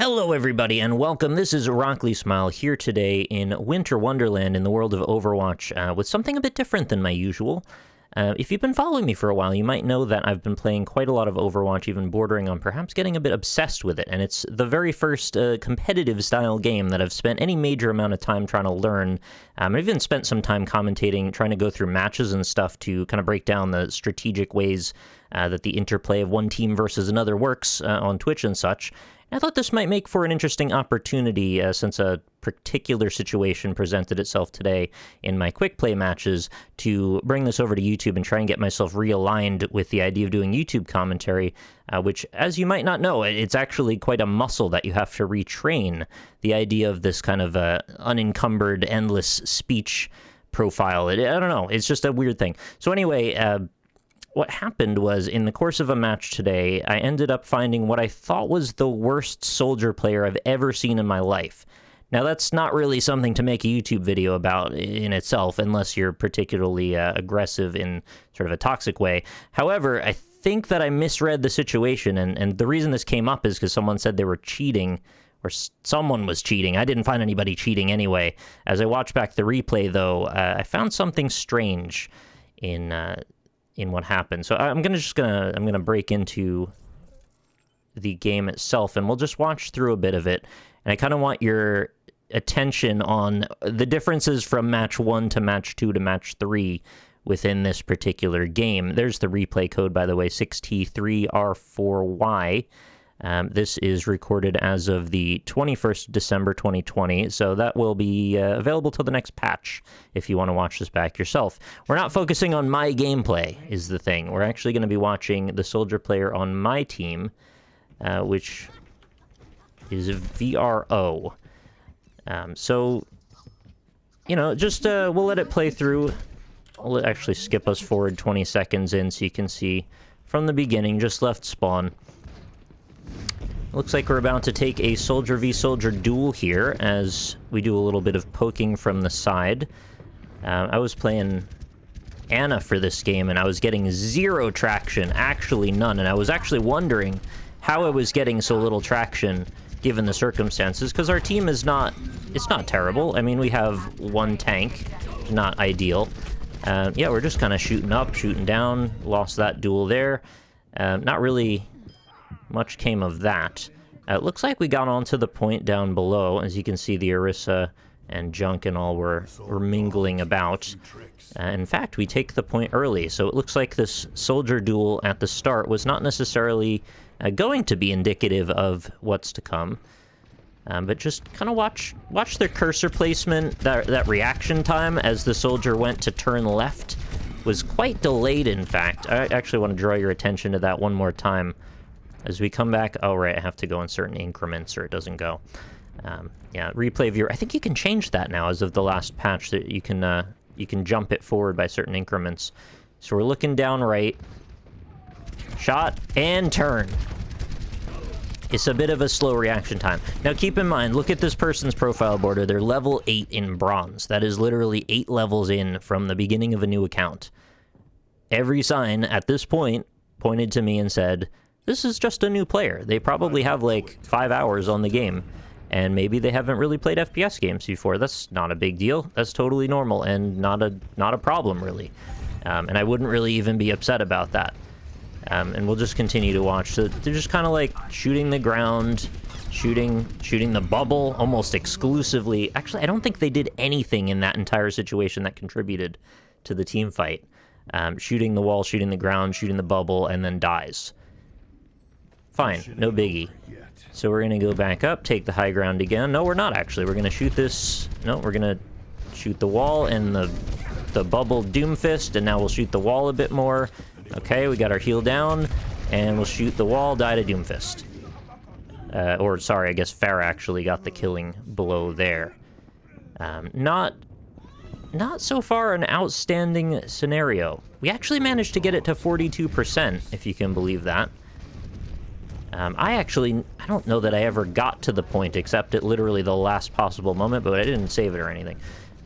Hello everybody and welcome. This is Rockley Smile here today in Winter Wonderland in the world of Overwatch with something a bit different than my usual. If you've been following me for a while, you might know that I've been playing quite a lot of Overwatch, even bordering on perhaps getting a bit obsessed with it, and it's the very first competitive style game that I've spent any major amount of time trying to learn. I've even spent some time commentating, trying to go through matches and stuff to kind of break down the strategic ways that the interplay of one team versus another works on Twitch and such. I thought this might make for an interesting opportunity since a particular situation presented itself today in my quick play matches to bring this over to YouTube and try and get myself realigned with the idea of doing YouTube commentary, which, as you might not know, it's actually quite a muscle that you have to retrain. The idea of this kind of unencumbered, endless speech profile. I don't know. It's just a weird thing. So anyway, what happened was, in the course of a match today, I ended up finding what I thought was the worst soldier player I've ever seen in my life. Now, that's not really something to make a YouTube video about in itself, unless you're particularly aggressive in sort of a toxic way. However, I think that I misread the situation, and the reason this came up is because someone said they were cheating, or someone was cheating. I didn't find anybody cheating anyway. As I watched back the replay, though, I found something strange in what happened. So I'm gonna break into the game itself, and we'll just watch through a bit of it. And I kind of want your attention on the differences from match 1 to match 2 to match 3 within this particular game. There's the replay code, by the way, 6T3R4Y. This is recorded as of the 21st December 2020, so that will be available till the next patch if you want to watch this back yourself. We're not focusing on my gameplay, is the thing. We're actually going to be watching the soldier player on my team, which is VRO. So, you know, just we'll let it play through. I'll actually skip us forward 20 seconds in so you can see from the beginning, just left spawn. Looks like we're about to take a soldier v soldier duel here as we do a little bit of poking from the side. I was playing Anna for this game and I was getting zero traction, actually none, and I was actually wondering how I was getting so little traction given the circumstances, because our team is not terrible. I mean, we have one tank, not ideal. Yeah, we're just kind of shooting up, shooting down, lost that duel there. Not really much came of that. It looks like we got onto the point down below. As you can see, the Orisa and Junk and all were mingling about. In fact, we take the point early, so it looks like this soldier duel at the start was not necessarily going to be indicative of what's to come. But just kind of watch their cursor placement. That reaction time as the soldier went to turn left was quite delayed, in fact. I actually want to draw your attention to that one more time. As we come back, oh right, I have to go in certain increments or it doesn't go. Yeah, replay viewer. I think you can change that now as of the last patch, that you can jump it forward by certain increments. So we're looking down right. Shot and turn. It's a bit of a slow reaction time. Now keep in mind, look at this person's profile border. They're level 8 in bronze. That is literally 8 levels in from the beginning of a new account. Every sign at this point pointed to me and said, this is just a new player. They probably have like 5 hours on the game, and maybe they haven't really played FPS games before. That's not a big deal. That's totally normal and not a problem, really. And I wouldn't really even be upset about that. And we'll just continue to watch. So they're just kind of like shooting the ground, shooting the bubble almost exclusively. Actually, I don't think they did anything in that entire situation that contributed to the team fight. Shooting the wall, shooting the ground, shooting the bubble, and then dies. Fine, no biggie. So we're going to go back up, take the high ground again. No, we're not, actually. We're going to shoot this. No, we're going to shoot the wall and the bubble Doomfist, and now we'll shoot the wall a bit more. Okay, we got our heal down, and we'll shoot the wall, die to Doomfist. Or, sorry, I guess Farah actually got the killing blow there. Not so far an outstanding scenario. We actually managed to get it to 42%, if you can believe that. I don't know that I ever got to the point, except at literally the last possible moment, but I didn't save it or anything.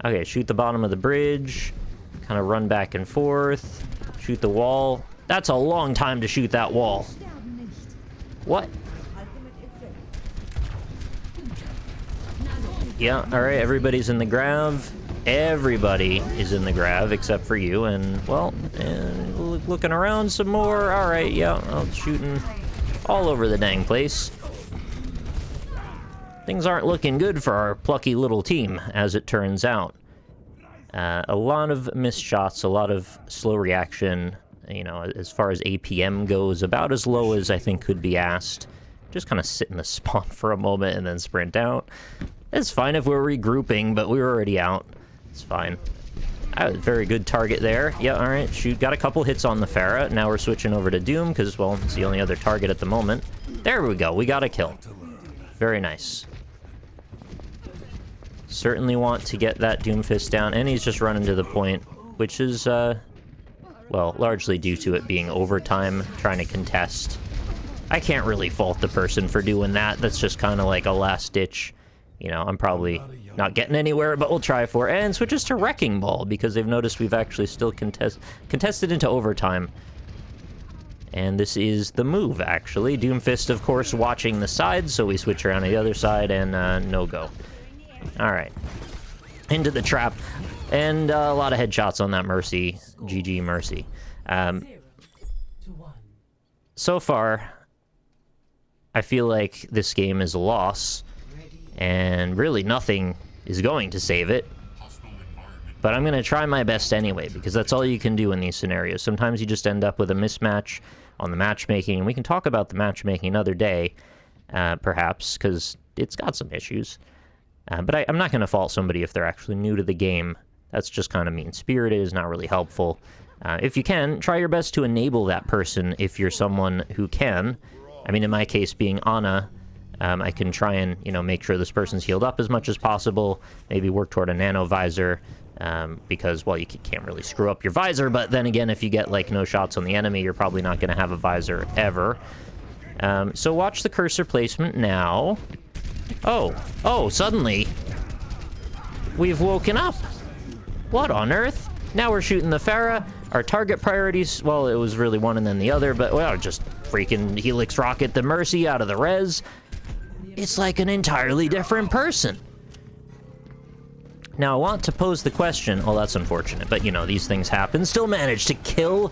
Okay, shoot the bottom of the bridge, kind of run back and forth, shoot the wall. That's a long time to shoot that wall. What? Yeah, alright, everybody's in the grav. Everybody is in the grav except for you, and, well, looking around some more. Alright, yeah, I'm shooting all over the dang place. Things aren't looking good for our plucky little team, as it turns out. A lot of missed shots, a lot of slow reaction, you know, as far as APM goes, about as low as I think could be asked. Just kind of sit in the spawn for a moment and then sprint out. It's fine if we're regrouping, but we were already out. It's fine. Very good target there. Yeah, alright, shoot. Got a couple hits on the Pharah. Now we're switching over to Doom, because, well, it's the only other target at the moment. There we go. We got a kill. Very nice. Certainly want to get that Doomfist down, and he's just running to the point, which is, well, largely due to it being overtime, trying to contest. I can't really fault the person for doing that. That's just kind of like a last-ditch, you know, I'm probably not getting anywhere, but we'll try for it. And switches to Wrecking Ball, because they've noticed we've actually still contested into overtime. And this is the move, actually. Doomfist, of course, watching the side, so we switch around to the other side, and no go. Alright. Into the trap. And a lot of headshots on that Mercy. GG Mercy. So far, I feel like this game is a loss. And really nothing is going to save it. But I'm going to try my best anyway, because that's all you can do in these scenarios. Sometimes you just end up with a mismatch on the matchmaking. And we can talk about the matchmaking another day, perhaps, because it's got some issues. But I'm not going to fault somebody if they're actually new to the game. That's just kind of mean-spirited, is not really helpful. If you can, try your best to enable that person if you're someone who can. I mean, in my case, being Ana, I can try and, you know, make sure this person's healed up as much as possible. Maybe work toward a nano visor, because, well, you can't really screw up your visor, but then again, if you get, like, no shots on the enemy, you're probably not going to have a visor ever. So watch the cursor placement now. Oh, suddenly, we've woken up. What on earth? Now we're shooting the Pharah. Our target priorities, well, it was really one and then the other, but, well, just freaking Helix rocket the Mercy out of the res. It's like an entirely different person. Now, I want to pose the question, well, that's unfortunate, but, you know, these things happen. Still managed to kill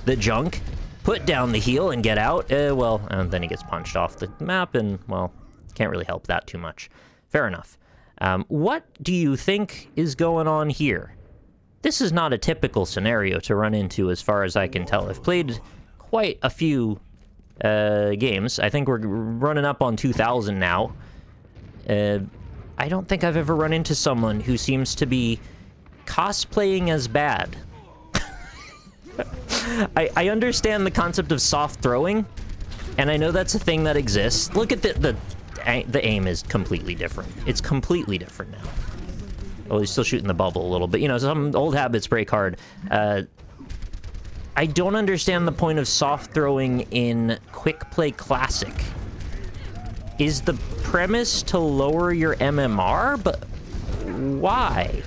the junk, put down the heal, and get out. Well, and then he gets punched off the map, and, well, can't really help that too much. Fair enough. What do you think is going on here? This is not a typical scenario to run into as far as I can tell. I've played quite a few games. I think we're running up on 2,000 now. I don't think I've ever run into someone who seems to be cosplaying as bad. I understand the concept of soft throwing, and I know that's a thing that exists. Look at the aim is completely different. It's completely different now. Well, he's still shooting the bubble a little bit. You know, some old habits break hard. I don't understand the point of soft throwing in Quick Play Classic. Is the premise to lower your MMR? But why?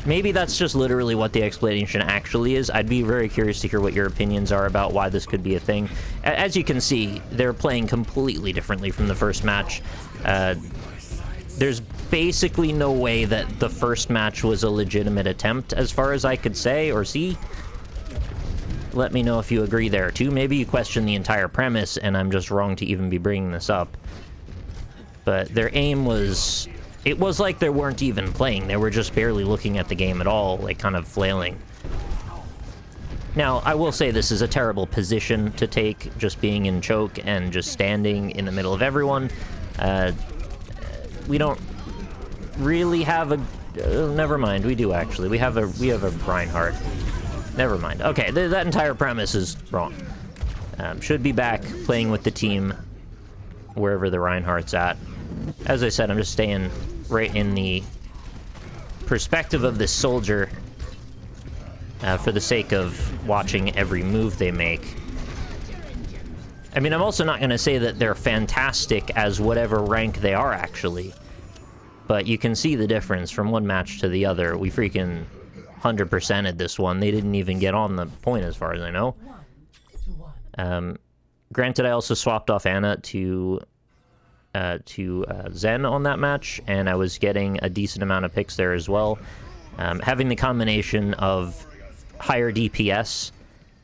Maybe that's just literally what the explanation actually is. I'd be very curious to hear what your opinions are about why this could be a thing. As you can see, they're playing completely differently from the first match. There's basically no way that the first match was a legitimate attempt, as far as I could say or see. Let me know if you agree there, too. Maybe you question the entire premise, and I'm just wrong to even be bringing this up. But their aim was... It was like they weren't even playing. They were just barely looking at the game at all, like, kind of flailing. Now, I will say this is a terrible position to take, just being in choke and just standing in the middle of everyone. We don't really have a... never mind, we do, actually. We have a Reinhardt. Never mind. Okay, that entire premise is wrong. Should be back playing with the team wherever the Reinhardt's at. As I said, I'm just staying right in the perspective of this soldier for the sake of watching every move they make. I mean, I'm also not going to say that they're fantastic as whatever rank they are, actually. But you can see the difference from one match to the other. We freaking 100%ed this one. They didn't even get on the point, as far as I know. Granted, I also swapped off Ana to to Zen on that match, and I was getting a decent amount of picks there as well. Having the combination of higher DPS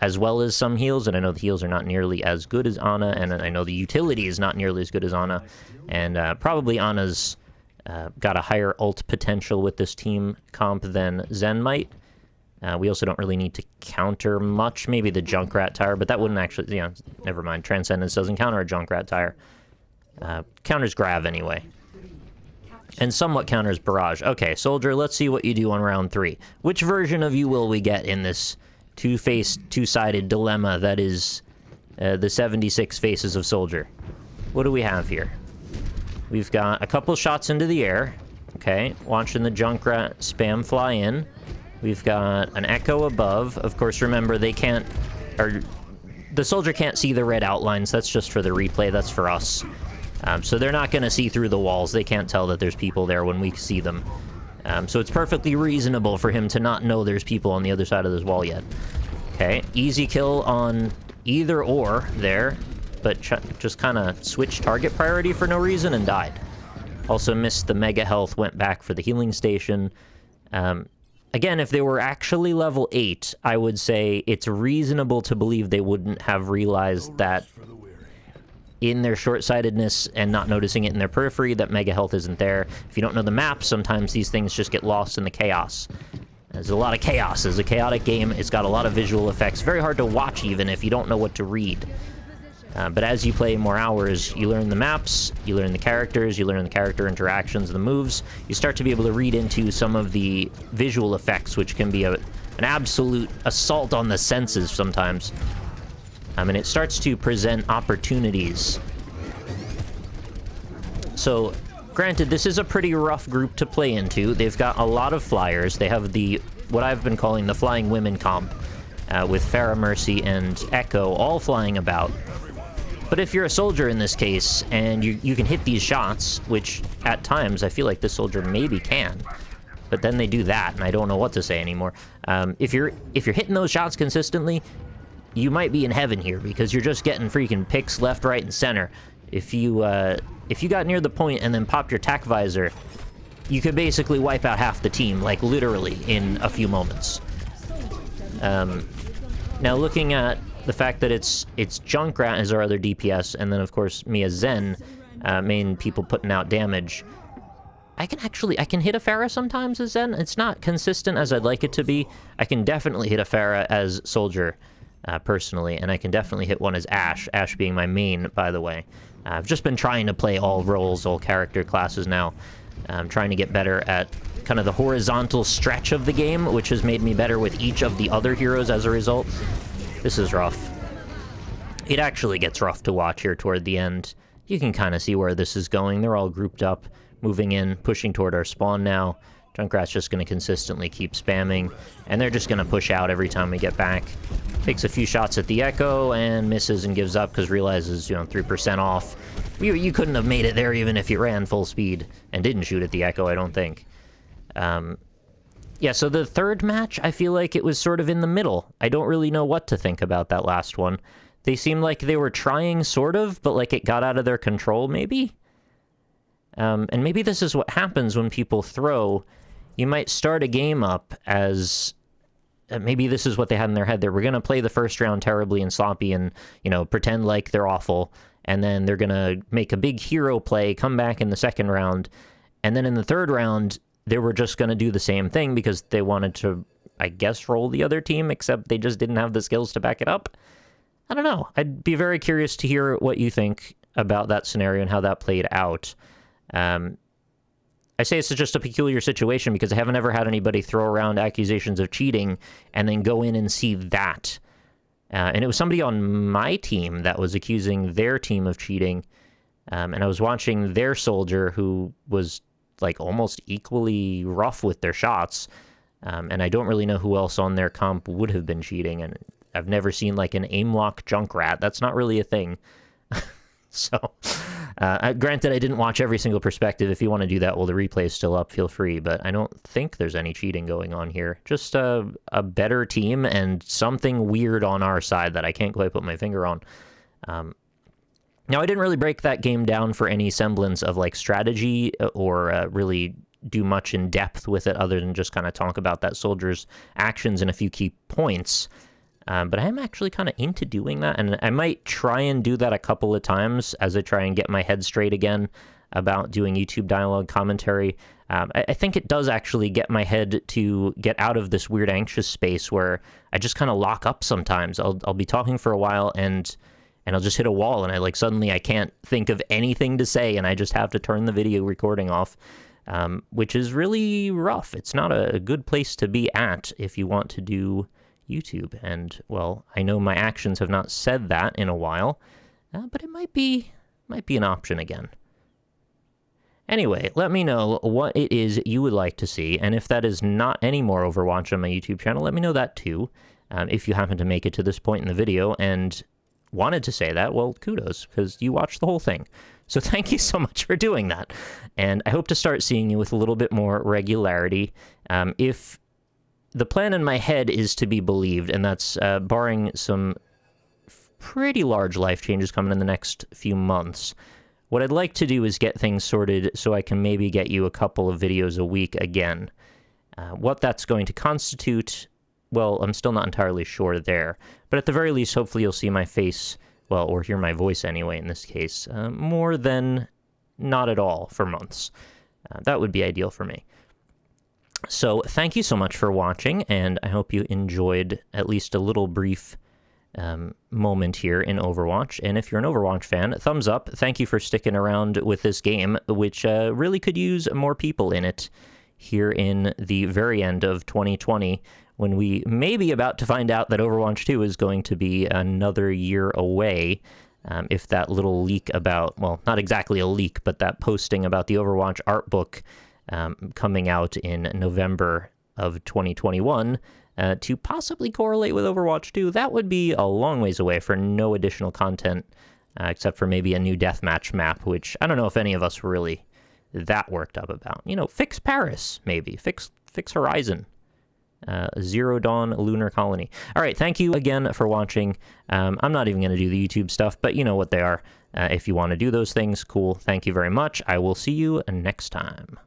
as well as some heals, and I know the heals are not nearly as good as Ana, and I know the utility is not nearly as good as Ana, and probably Ana's got a higher ult potential with this team comp than Zen might. We also don't really need to counter much, maybe the Junkrat tire, but that wouldn't actually, never mind. Transcendence doesn't counter a Junkrat tire. Counters Grav anyway. And somewhat counters Barrage. Okay, Soldier, let's see what you do on round 3. Which version of you will we get in this two-faced, two-sided dilemma that is the 76 faces of Soldier? What do we have here? We've got a couple shots into the air. Okay, watching the Junkrat spam fly in. We've got an Echo above. Of course, remember, they can't... or the Soldier can't see the red outlines. That's just for the replay. That's for us. So they're not going to see through the walls. They can't tell that there's people there when we see them. So it's perfectly reasonable for him to not know there's people on the other side of this wall yet. Okay, easy kill on either or there, but just kind of switched target priority for no reason and died. Also missed the mega health, went back for the healing station. Again, if they were actually level 8, I would say it's reasonable to believe they wouldn't have realized that in their short-sightedness and not noticing it in their periphery that mega health isn't there. If you don't know the map, sometimes these things just get lost in the chaos. There's a lot of chaos. It's a chaotic game. It's got a lot of visual effects. Very hard to watch even if you don't know what to read. But as you play more hours, you learn the maps, you learn the characters, you learn the character interactions, the moves. You start to be able to read into some of the visual effects, which can be an absolute assault on the senses sometimes. And it starts to present opportunities. So, granted, this is a pretty rough group to play into. They've got a lot of flyers. They have what I've been calling the Flying Women comp, with Pharah, Mercy, and Echo all flying about. But if you're a Soldier in this case, and you can hit these shots, which at times I feel like this Soldier maybe can, but then they do that, and I don't know what to say anymore. If you're hitting those shots consistently, you might be in heaven here, because you're just getting freaking picks left, right, and center. If you got near the point and then popped your tac visor, you could basically wipe out half the team, like literally in a few moments. Now looking at the fact that it's Junkrat as our other DPS, and then of course me as Zen, main people putting out damage. I can hit a Pharah sometimes as Zen. It's not consistent as I'd like it to be. I can definitely hit a Pharah as Soldier, personally, and I can definitely hit one as Ashe. Ashe being my main, by the way. I've just been trying to play all roles, all character classes now. I'm trying to get better at kind of the horizontal stretch of the game, which has made me better with each of the other heroes as a result. This is rough. It actually gets rough to watch here toward the end. You can kind of see where this is going. They're all grouped up, moving in, pushing toward our spawn now. Junkrat's just going to consistently keep spamming, and they're just going to push out every time we get back. Takes a few shots at the Echo and misses and gives up because realizes, 3% off. You couldn't have made it there even if you ran full speed and didn't shoot at the Echo, I don't think. Yeah, so the third match, I feel like it was sort of in the middle. I don't really know what to think about that last one. They seemed like they were trying, sort of, but like it got out of their control, maybe? And maybe this is what happens when people throw. You might start a game up as... maybe this is what they had in their head. They were going to play the first round terribly and sloppy and, pretend like they're awful. And then they're going to make a big hero play, come back in the second round. And then in the third round, they were just going to do the same thing because they wanted to, I guess, roll the other team, except they just didn't have the skills to back it up. I don't know. I'd be very curious to hear what you think about that scenario and how that played out. I say it's just a peculiar situation because I haven't ever had anybody throw around accusations of cheating and then go in and see that. And it was somebody on my team that was accusing their team of cheating. And I was watching their Soldier who was like almost equally rough with their shots. And I don't really know who else on their comp would have been cheating. And I've never seen like an aim lock Junkrat. That's not really a thing. So, granted, I didn't watch every single perspective. If you want to do that while the replay is still up, feel free. But I don't think there's any cheating going on here. Just a better team and something weird on our side that I can't quite put my finger on. Now, I didn't really break that game down for any semblance of like strategy or really do much in depth with it other than just kind of talk about that soldier's actions and a few key points. But I am actually kind of into doing that, and I might try and do that a couple of times as I try and get my head straight again about doing YouTube dialogue commentary. I think it does actually get my head to get out of this weird anxious space where I just kind of lock up sometimes. I'll be talking for a while and I'll just hit a wall, and suddenly I can't think of anything to say, and I just have to turn the video recording off, which is really rough. It's not a good place to be at if you want to do YouTube. And, well, I know my actions have not said that in a while, but it might be an option again. Anyway, let me know what it is you would like to see, and if that is not any more Overwatch on my YouTube channel, let me know that too. If you happen to make it to this point in the video and wanted to say that, well, kudos, because you watched the whole thing. So thank you so much for doing that. And I hope to start seeing you with a little bit more regularity. If the plan in my head is to be believed, and that's barring some pretty large life changes coming in the next few months, what I'd like to do is get things sorted so I can maybe get you a couple of videos a week again. What that's going to constitute, well, I'm still not entirely sure there. But at the very least, hopefully you'll see my face, well, or hear my voice anyway in this case, more than not at all for months. That would be ideal for me. So thank you so much for watching, and I hope you enjoyed at least a little brief moment here in Overwatch. And if you're an Overwatch fan, thumbs up. Thank you for sticking around with this game, which really could use more people in it here in the very end of 2020, when we may be about to find out that Overwatch 2 is going to be another year away. If that little leak about, well, not exactly a leak, but that posting about the Overwatch art book coming out in November of 2021 to possibly correlate with Overwatch 2, that would be a long ways away for no additional content, except for maybe a new deathmatch map, which I don't know if any of us were really that worked up about. You know, fix Paris, maybe. Fix Horizon. Zero Dawn Lunar Colony. All right, thank you again for watching. I'm not even going to do the YouTube stuff, but you know what they are. If you want to do those things, cool. Thank you very much. I will see you next time.